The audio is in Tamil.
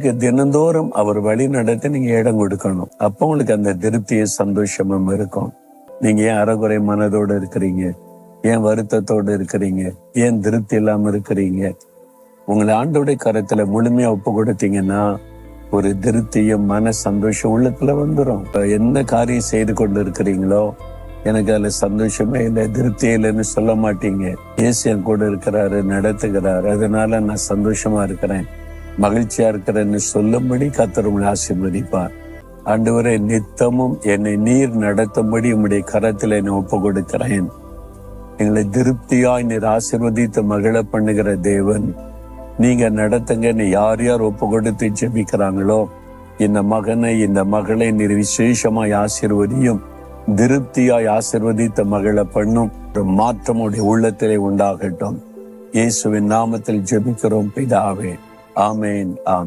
தினந்தோறும் அவர் வழி நடத்த நீங்க இடம் கொடுக்கணும். அப்போ உங்களுக்கு அந்த திருப்தியும் சந்தோஷமும் இருக்கும். நீங்க ஏன் அறகுறை மனதோடு இருக்கிறீங்க? ஏன் வருத்தத்தோடு இருக்கிறீங்க? ஏன் திருப்தி இல்லாம இருக்கிறீங்க? உங்களை ஆண்டவருடைய கரத்துல முழுமையா ஒப்பு கொடுத்தீங்கன்னா ஒரு திருப்தியும் மன சந்தோஷம் உள்ளத்துல வந்துடும். என்ன காரியம் செய்து கொண்டு இருக்கிறீங்களோ, எனக்கு அதுல சந்தோஷமே இல்லை, திருப்தியே இல்லைன்னு சொல்ல மாட்டீங்க. இயேசு என் கூட இருக்கிறாரு, நடத்துகிறாரு, அதனால நான் சந்தோஷமா இருக்கிறேன், மகிழ்ச்சியா இருக்கிறேன்னு சொல்லும்படி கர்த்தர் உங்களை ஆசீர்வதிப்பார். ஆண்டவரே, நித்தமும் என்னை நீர் நடத்தும்படி உம்முடைய கரத்தில் என்னை ஒப்பு கொடுக்கிறேன். எங்களை திருப்தியாய் நீர் ஆசீர்வதித்து மகிழ பண்ணுகிற தேவன், நீங்க நடத்துங்க. யார் யார் ஒப்பு கொடுத்து ஜெபிக்கிறாங்களோ, இந்த மகனை இந்த மகளை நீர் விசேஷமாய் ஆசீர்வதியும், திருப்தியாய் ஆசீர்வதித்த மகிழ பண்ணும். ஒரு மாற்றம் உடைய உள்ளத்திலே உண்டாகட்டும். இயேசுவின் நாமத்தில் ஜெபிக்கிறோம் பிதாவே. ஆமேன். ஆமென்.